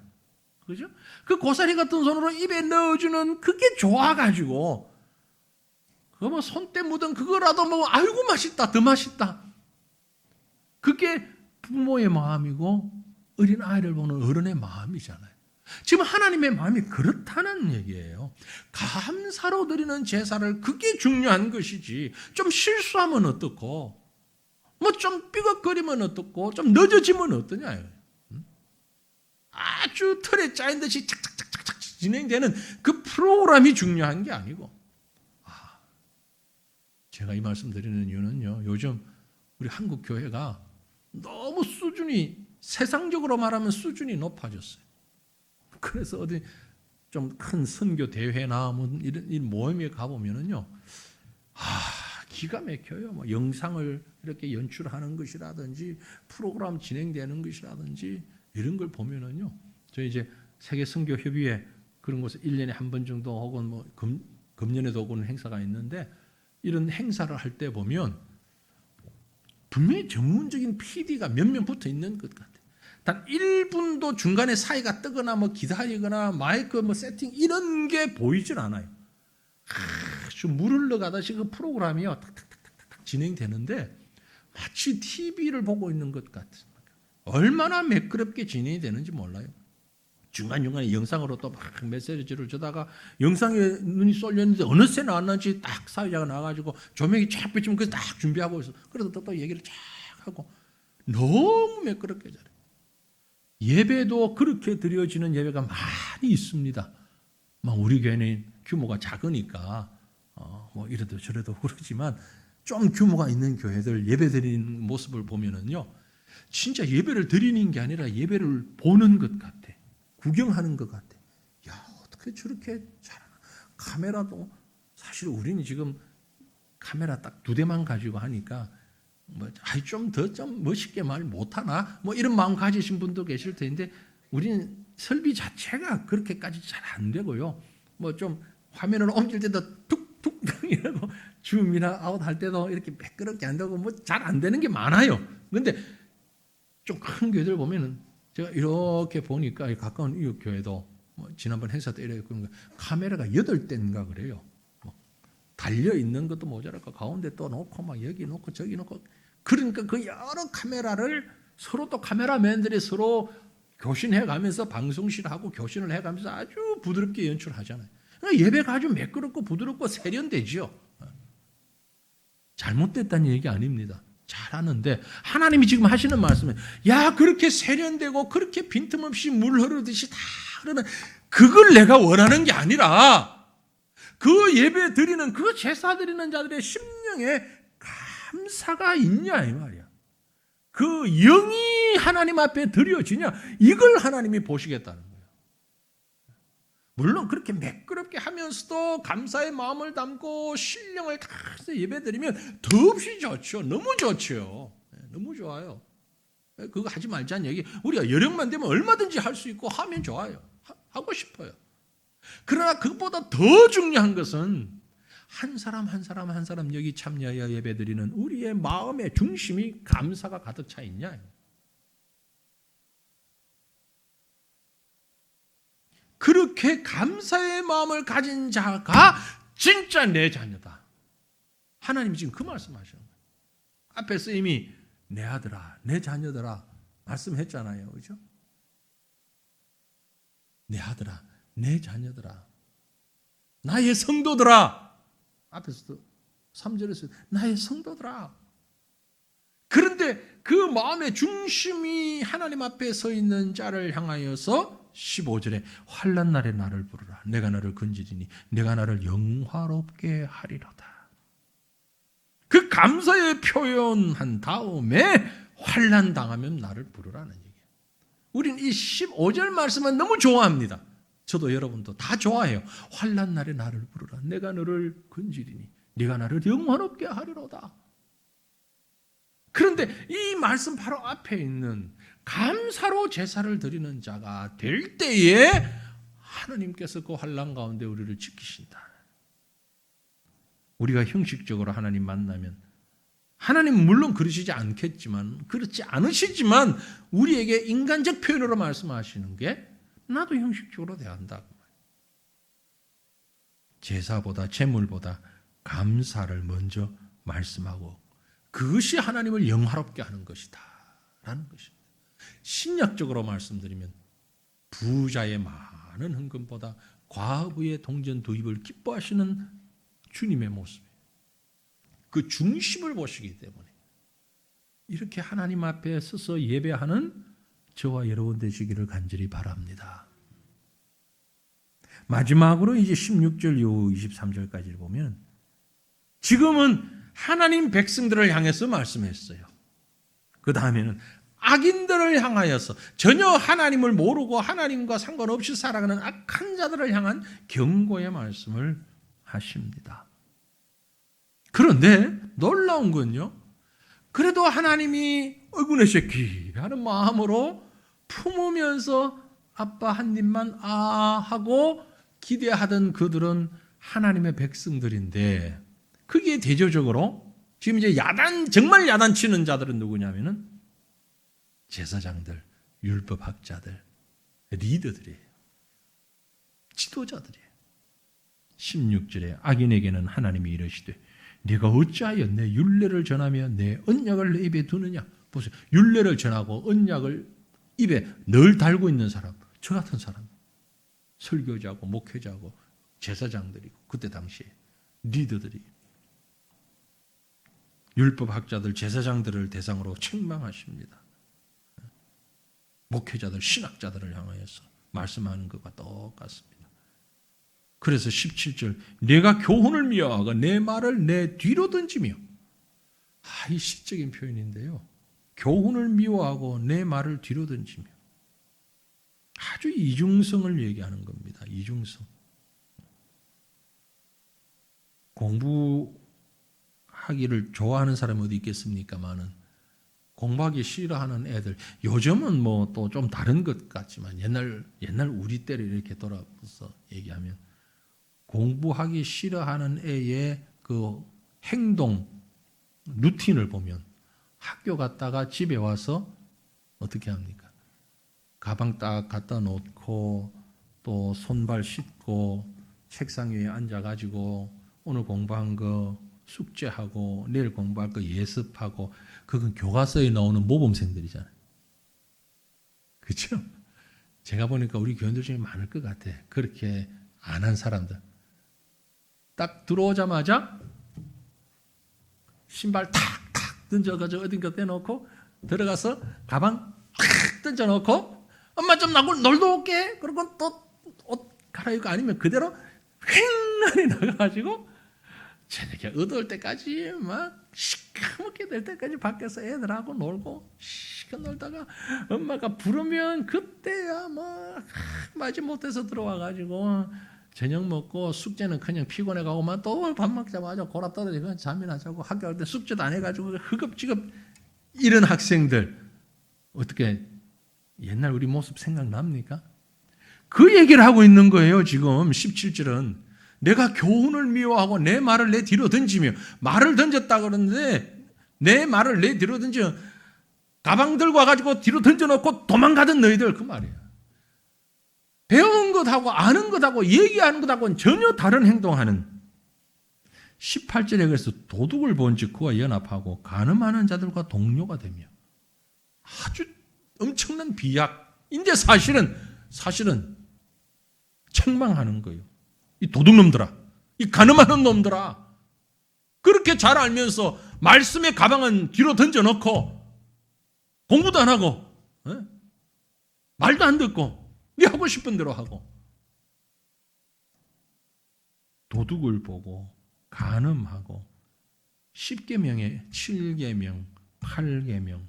그죠? 그 고사리 같은 손으로 입에 넣어주는 그게 좋아가지고 그거 뭐 손때 묻은 그거라도 뭐 아이고 맛있다, 더 맛있다. 그게 부모의 마음이고 어린 아이를 보는 어른의 마음이잖아요. 지금 하나님의 마음이 그렇다는 얘기예요. 감사로 드리는 제사를 그게 중요한 것이지. 좀 실수하면 어떻고, 뭐 좀 삐걱거리면 어떻고, 좀 늦어지면 어떠냐. 아주 틀에 짜인 듯이 착착착착착 진행되는 그 프로그램이 중요한 게 아니고. 제가 이 말씀 드리는 이유는요, 요즘 우리 한국 교회가 너무 수준이, 세상적으로 말하면 수준이 높아졌어요. 그래서 어디 좀 큰 선교 대회나 뭐 이런 모임에 가보면은요, 기가 막혀요. 뭐 영상을 이렇게 연출하는 것이라든지 프로그램 진행되는 것이라든지 이런 걸 보면은요, 저희 이제 세계 선교 협의회 그런 곳에 1년에 한 번 정도 혹은 뭐 금년에도 오는 행사가 있는데 이런 행사를 할 때 보면 분명히 전문적인 PD가 몇 명 붙어 있는 것 같아요. 단 1분도 중간에 사이가 뜨거나 뭐 기다리거나 마이크 뭐 세팅 이런 게 보이질 않아요. 아주 물을 넣어가다시 그 프로그램이요 탁탁탁탁탁 진행되는데 마치 TV를 보고 있는 것 같습니다. 얼마나 매끄럽게 진행이 되는지 몰라요. 중간중간에 영상으로 또 막 메시지를 주다가 영상에 눈이 쏠렸는데 어느새 나왔는지 딱 사회자가 나와가지고 조명이 쫙 비치면 그래서 딱 준비하고 있어. 그래서 또 얘기를 쫙 하고 너무 매끄럽게 잘해. 예배도 그렇게 드려지는 예배가 많이 있습니다. 우리 교회는 규모가 작으니까 뭐 이래도 저래도 그러지만 좀 규모가 있는 교회들 예배 드리는 모습을 보면은요, 진짜 예배를 드리는 게 아니라 예배를 보는 것 같아. 구경하는 것 같아. 야, 어떻게 저렇게 잘하나. 카메라도 사실 우리는 지금 카메라 딱 2대만 가지고 하니까 좀 더 멋있게 말 못하나? 뭐 이런 마음 가지신 분도 계실 텐데 우리는 설비 자체가 그렇게까지 잘 안 되고요. 뭐 좀 화면을 옮길 때도 툭툭 이러고 줌이나 아웃 할 때도 이렇게 매끄럽게 안 되고 뭐 잘 안 되는 게 많아요. 그런데 좀 큰 교회들 보면은 제가 이렇게 보니까 가까운 이웃 교회도 뭐 지난번 행사 때 이렇게 카메라가 8대인가 그래요. 달려 있는 것도 모자랄까 가운데 또 놓고 막 여기 놓고 저기 놓고 그러니까 그 여러 카메라를 서로 또 카메라맨들이 서로 교신해 가면서 방송실하고 교신을 해 가면서 아주 부드럽게 연출하잖아요. 그러니까 예배가 아주 매끄럽고 부드럽고 세련되지요. 잘못됐다는 얘기 아닙니다. 잘하는데 하나님이 지금 하시는 말씀은 야 그렇게 세련되고 그렇게 빈틈없이 물 흐르듯이 다 흐르는 그걸 내가 원하는 게 아니라 그 예배 드리는 그 제사 드리는 자들의 심령에 감사가 있냐 이 말이야. 그 영이 하나님 앞에 드려지냐 이걸 하나님이 보시겠다는 거예요. 물론 그렇게 매끄럽게 하면서도 감사의 마음을 담고 신령을 다해서 예배 드리면 더없이 좋죠. 너무 좋죠. 너무 좋아요. 그거 하지 말자는 얘기. 우리가 여력만 되면 얼마든지 할 수 있고 하면 좋아요. 하고 싶어요. 그러나 그것보다 더 중요한 것은 한 사람 한 사람 한 사람 여기 참여하여 예배드리는 우리의 마음의 중심이 감사가 가득 차 있냐. 그렇게 감사의 마음을 가진 자가 진짜 내 자녀다. 하나님이 지금 그 말씀하시는 거예요. 앞에서 이미 내 아들아, 내 자녀들아 말씀했잖아요. 그죠? 내 아들아, 내 자녀들아, 나의 성도들아. 앞에서도 3절에서 나의 성도들아. 그런데 그 마음의 중심이 하나님 앞에 서 있는 자를 향하여서 15절에 환난 날에 나를 부르라. 내가 나를 건지리니 내가 나를 영화롭게 하리로다. 그 감사의 표현한 다음에 환난 당하면 나를 부르라는 얘기예요. 우리는 이 15절 말씀은 너무 좋아합니다. 저도 여러분도 다 좋아해요. 환난 날에 나를 부르라. 내가 너를 건지리니 네가 나를 영화롭게 하리로다. 그런데 이 말씀 바로 앞에 있는 감사로 제사를 드리는 자가 될 때에 하나님께서 그 환난 가운데 우리를 지키신다. 우리가 형식적으로 하나님 만나면 하나님은 물론 그러시지 않겠지만 그렇지 않으시지만 우리에게 인간적 표현으로 말씀하시는 게 나도 형식적으로 대한다. 제사보다 제물보다 감사를 먼저 말씀하고 그것이 하나님을 영화롭게 하는 것이다 라는 것입니다. 신약적으로 말씀드리면 부자의 많은 헌금보다 과부의 동전 도입을 기뻐하시는 주님의 모습이에요. 그 중심을 보시기 때문에 이렇게 하나님 앞에 서서 예배하는 저와 여러분 되시기를 간절히 바랍니다. 마지막으로 이제 16절 이후 23절까지를 보면 지금은 하나님 백성들을 향해서 말씀했어요. 그 다음에는 악인들을 향하여서 전혀 하나님을 모르고 하나님과 상관없이 살아가는 악한 자들을 향한 경고의 말씀을 하십니다. 그런데 놀라운 건요, 그래도 하나님이 어이구 내 새끼 하는 마음으로 품으면서 아빠 한 입만 하고 기대하던 그들은 하나님의 백성들인데 그게 대조적으로 지금 이제 정말 야단치는 자들은 누구냐면은 제사장들, 율법학자들, 리더들이에요. 지도자들이에요. 16절에 악인에게는 하나님이 이르시되 네가 어찌하여 내 율례를 전하며 내 언약을 내 입에 두느냐. 보세요. 율례를 전하고 언약을 입에 늘 달고 있는 사람, 저 같은 사람, 설교자고 목회자고 제사장들이고 그때 당시에 리더들이 율법학자들, 제사장들을 대상으로 책망하십니다. 목회자들, 신학자들을 향하여서 말씀하는 것과 똑같습니다. 그래서 17절 내가 교훈을 미워하고 내 말을 내 뒤로 던지며 이 시적인 표현인데요. 교훈을 미워하고 내 말을 뒤로 던지며 아주 이중성을 얘기하는 겁니다. 이중성. 공부하기를 좋아하는 사람이 어디 있겠습니까마는 공부하기 싫어하는 애들 요즘은 뭐 또 좀 다른 것 같지만 옛날 우리 때를 이렇게 돌아서 얘기하면 공부하기 싫어하는 애의 그 행동 루틴을 보면 학교 갔다가 집에 와서 어떻게 합니까? 가방 딱 갖다 놓고 또 손발 씻고 책상 위에 앉아가지고 오늘 공부한 거 숙제하고 내일 공부할 거 예습하고 그건 교과서에 나오는 모범생들이잖아요. 그렇죠? 제가 보니까 우리 교인들 중에 많을 것 같아. 그렇게 안 한 사람들. 딱 들어오자마자 신발 탁탁 던져가지고 어딘가 떼놓고 들어가서 가방 탁 던져놓고 엄마 좀 나고 놀러 올게. 그리고 또 옷 갈아입고 아니면 그대로 휑하니 나가가지고 저녁에 어두울 때까지 막 시커멓게 될 때까지 밖에서 애들하고 놀고 시커 놀다가 엄마가 부르면 그때야 막 마지 못해서 들어와가지고 저녁 먹고 숙제는 그냥 피곤해가고만 또 밥 먹자마자 골아 떨어지고 잠이나 자고 학교 갈 때 숙제도 안 해가지고 허겁지겁 이런 학생들 어떻게 옛날 우리 모습 생각납니까? 그 얘기를 하고 있는 거예요. 지금 17절은 내가 교훈을 미워하고 내 말을 내 뒤로 던지며 말을 던졌다 그러는데 내 말을 내 뒤로 던져 가방 들고 와가지고 뒤로 던져놓고 도망가던 너희들 그 말이야. 배운 것 것하고 아는 것하고 얘기하는 것하고는 전혀 다른 행동하는 18절에 그래서 도둑을 본즉 그와 연합하고 간음하는 자들과 동료가 되며 아주 엄청난 비약인데 사실은 책망하는 거예요. 이 도둑놈들아, 이 간음하는 놈들아, 그렇게 잘 알면서 말씀의 가방은 뒤로 던져놓고 공부도 안 하고 말도 안 듣고 네 하고 싶은 대로 하고 도둑을 보고 간음하고 10계명에 7계명, 8계명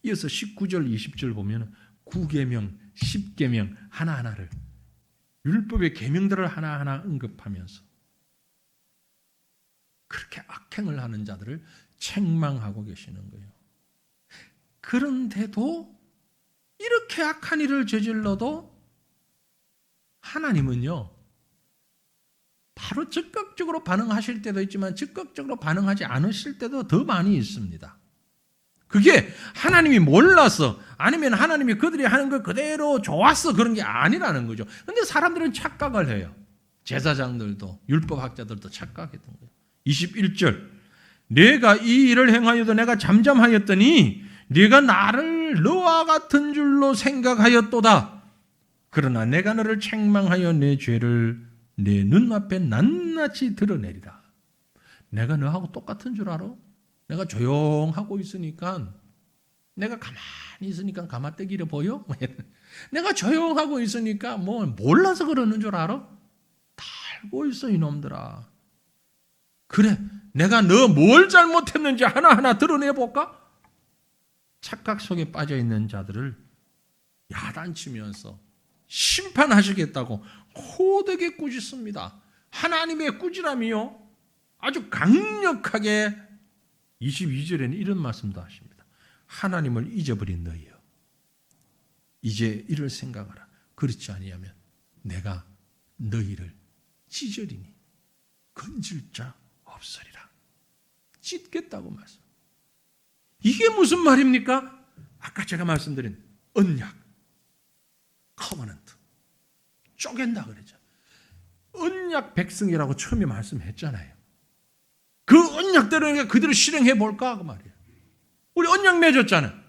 이어서 19절, 20절 보면 9계명, 10계명 하나하나를 율법의 계명들을 하나하나 언급하면서 그렇게 악행을 하는 자들을 책망하고 계시는 거예요. 그런데도 이렇게 악한 일을 저질러도 하나님은요, 바로 적극적으로 반응하실 때도 있지만 적극적으로 반응하지 않으실 때도 더 많이 있습니다. 그게 하나님이 몰라서 아니면 하나님이 그들이 하는 걸 그대로 좋아서 그런 게 아니라는 거죠. 그런데 사람들은 착각을 해요. 제사장들도 율법학자들도 착각했던 거예요. 21절 내가 이 일을 행하여도 내가 잠잠하였더니 네가 나를 너와 같은 줄로 생각하였도다. 그러나 내가 너를 책망하여 내 죄를 내 눈앞에 낱낱이 드러내리라. 내가 너하고 똑같은 줄 알아? 내가 조용하고 있으니까 내가 가만히 있으니까 가마떼기를 보여? 내가 조용하고 있으니까 뭐 몰라서 그러는 줄 알아? 다 알고 있어 이놈들아. 그래 내가 너 뭘 잘못했는지 하나하나 드러내볼까? 착각 속에 빠져있는 자들을 야단치면서 심판하시겠다고 호되게 꾸짖습니다. 하나님의 꾸지람이요 아주 강력하게 22절에는 이런 말씀도 하십니다. 하나님을 잊어버린 너희여 이제 이를 생각하라. 그렇지 아니하면 내가 너희를 찢으리니 건질 자 없으리라. 찢겠다고 말씀. 이게 무슨 말입니까? 아까 제가 말씀드린 언약, 커버넌트, 쪼갠다 그랬죠. 언약 백성이라고 처음에 말씀했잖아요. 그 언약대로 그대로 실행해 볼까 그 말이에요. 우리 언약 맺었잖아요.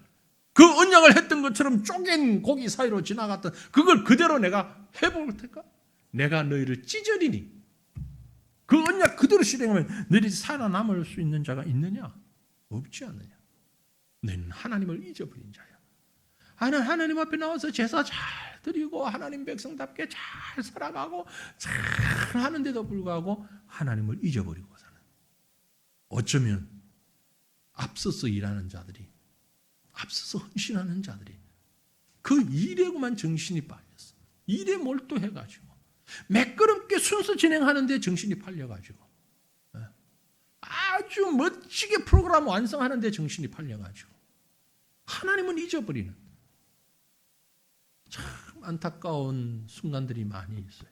그 언약을 했던 것처럼 쪼갠 고기 사이로 지나갔던 그걸 그대로 내가 해볼 테까? 내가 너희를 찢으리니 그 언약 그대로 실행하면 너희들이 살아남을 수 있는 자가 있느냐? 없지 않느냐? 너희는 하나님을 잊어버린 자야. 하나님 앞에 나와서 제사 잘 드리고 하나님 백성답게 잘 살아가고 잘 하는데도 불구하고 하나님을 잊어버리고 사는. 어쩌면 앞서서 일하는 자들이 앞서서 헌신하는 자들이 그 일에만 정신이 빠졌어. 일에 몰두해가지고 매끄럽게 순서 진행하는데 정신이 팔려가지고 아주 멋지게 프로그램 완성하는데 정신이 팔려가지고 하나님은 잊어버리는 참 안타까운 순간들이 많이 있어요.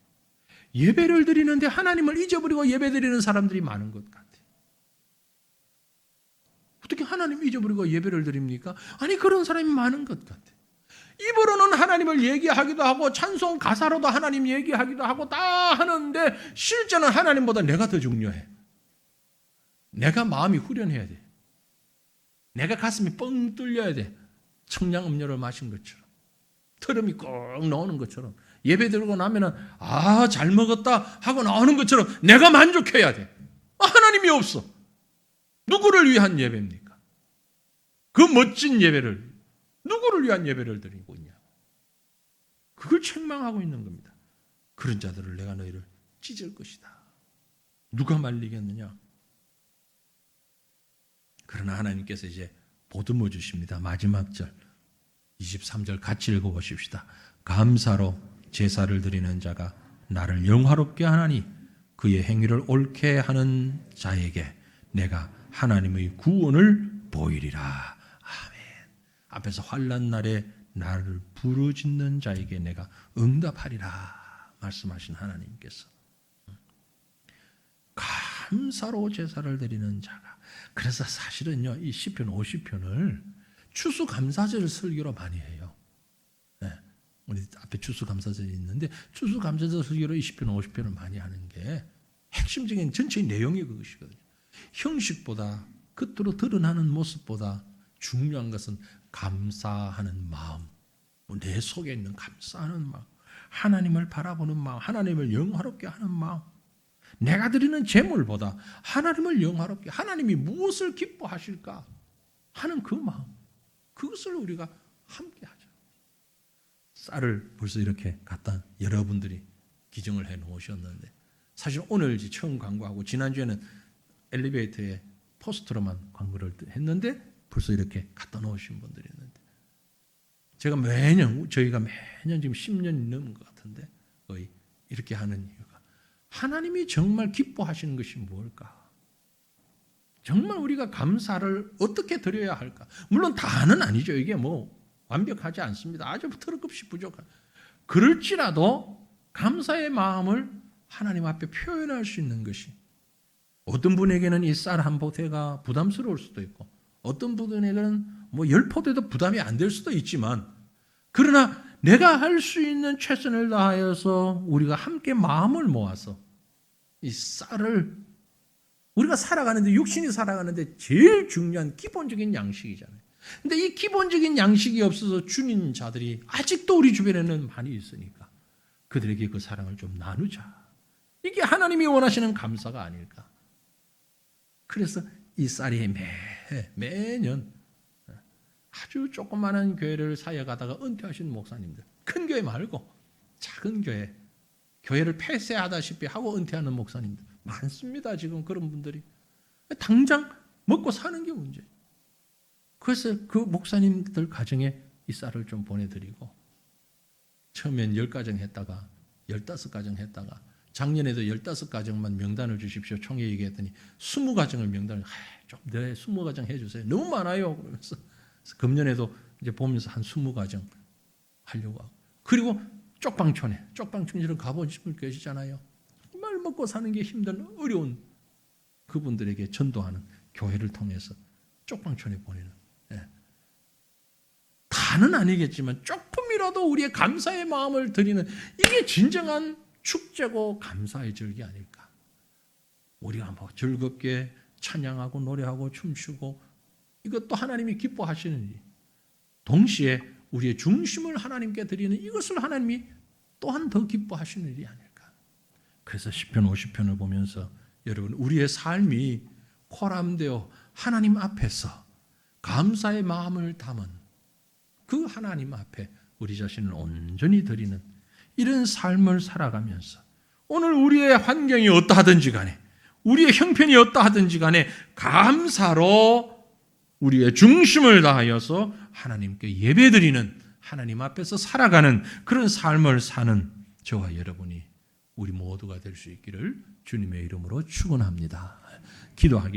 예배를 드리는데 하나님을 잊어버리고 예배 드리는 사람들이 많은 것 같아요. 어떻게 하나님 잊어버리고 예배를 드립니까? 아니 그런 사람이 많은 것 같아요. 입으로는 하나님을 얘기하기도 하고 찬송 가사로도 하나님 얘기하기도 하고 다 하는데 실제는 하나님보다 내가 더 중요해. 내가 마음이 후련해야 돼. 내가 가슴이 뻥 뚫려야 돼. 청량음료를 마신 것처럼. 트름이 꼭 나오는 것처럼. 예배 드리고 나면은 잘 먹었다 하고 나오는 것처럼 내가 만족해야 돼. 하나님이 없어. 누구를 위한 예배입니까? 그 멋진 예배를 누구를 위한 예배를 드리고 있냐? 그걸 책망하고 있는 겁니다. 그런 자들을 내가 너희를 찢을 것이다. 누가 말리겠느냐? 그러나 하나님께서 이제 보듬어 주십니다. 마지막 절 23절 같이 읽어보십시다. 감사로 제사를 드리는 자가 나를 영화롭게 하나니 그의 행위를 옳게 하는 자에게 내가 하나님의 구원을 보이리라. 아멘. 앞에서 환난 날에 나를 부르짖는 자에게 내가 응답하리라 말씀하신 하나님께서 감사로 제사를 드리는 자가. 그래서 사실은요 이 시편 50편을 추수감사절 설교로 많이 해요. 네. 우리 앞에 추수감사절이 있는데 추수감사절 설교로 20편, 50편을 많이 하는 게 핵심적인 전체의 내용이 그것이거든요. 형식보다 겉으로 드러나는 모습보다 중요한 것은 감사하는 마음, 내 속에 있는 감사하는 마음, 하나님을 바라보는 마음, 하나님을 영화롭게 하는 마음, 내가 드리는 제물보다 하나님을 영화롭게, 하나님이 무엇을 기뻐하실까 하는 그 마음, 그것을 우리가 함께 하자. 쌀을 벌써 이렇게 갖다 여러분들이 기증을 해 놓으셨는데, 사실 오늘 처음 광고하고 지난주에는 엘리베이터에 포스터로만 광고를 했는데 벌써 이렇게 갖다 놓으신 분들이 있는데, 제가 저희가 매년 지금 10년이 넘은 것 같은데 거의 이렇게 하는 이유가, 하나님이 정말 기뻐하시는 것이 무엇일까? 정말 우리가 감사를 어떻게 드려야 할까? 물론 다는 아니죠. 이게 뭐 완벽하지 않습니다. 아주 털끝없이 부족한. 그럴지라도 감사의 마음을 하나님 앞에 표현할 수 있는 것이, 어떤 분에게는 이 쌀 한 포대가 부담스러울 수도 있고, 어떤 분에게는 뭐 10포대도 부담이 안 될 수도 있지만, 그러나 내가 할 수 있는 최선을 다하여서 우리가 함께 마음을 모아서 이 쌀을, 우리가 살아가는데, 육신이 살아가는데 제일 중요한 기본적인 양식이잖아요. 근데 이 기본적인 양식이 없어서 주는 자들이 아직도 우리 주변에는 많이 있으니까 그들에게 그 사랑을 좀 나누자. 이게 하나님이 원하시는 감사가 아닐까. 그래서 이 쌀이 매년 아주 조그마한 교회를 사역하다가 은퇴하신 목사님들, 큰 교회 말고 작은 교회를 폐쇄하다시피 하고 은퇴하는 목사님들 많습니다. 지금 그런 분들이 당장 먹고 사는 게 문제예요. 그래서 그 목사님들 가정에 이 쌀을 좀 보내드리고, 처음엔 10가정 했다가 15가정 했다가 작년에도 15가정만 명단을 주십시오 총회 얘기했더니 20가정을 명단을 좀 더 20가정 해주세요. 너무 많아요. 그러면서 금년에도 이제 보면서 한 20가정 하려고 하고, 그리고 쪽방촌들은 가보신 분 계시잖아요. 정말 먹고 사는 게 힘든 어려운 그분들에게 전도하는 교회를 통해서 쪽방촌에 보내는, 다는 아니겠지만 조금이라도 우리의 감사의 마음을 드리는, 이게 진정한 축제고 감사의 절기 아닐까. 우리가 뭐 즐겁게 찬양하고 노래하고 춤추고, 이것도 하나님이 기뻐하시는 일, 동시에 우리의 중심을 하나님께 드리는 이것을 하나님이 또한 더 기뻐하시는 일이 아닐까. 그래서 10편 50편을 보면서 여러분, 우리의 삶이 코람되어 하나님 앞에서 감사의 마음을 담은 그 하나님 앞에 우리 자신을 온전히 드리는 이런 삶을 살아가면서, 오늘 우리의 환경이 어떠하든지 간에, 우리의 형편이 어떠하든지 간에 감사로 우리의 중심을 다하여서 하나님께 예배드리는, 하나님 앞에서 살아가는 그런 삶을 사는 저와 여러분이, 우리 모두가 될 수 있기를 주님의 이름으로 축원합니다. 기도하겠습니다.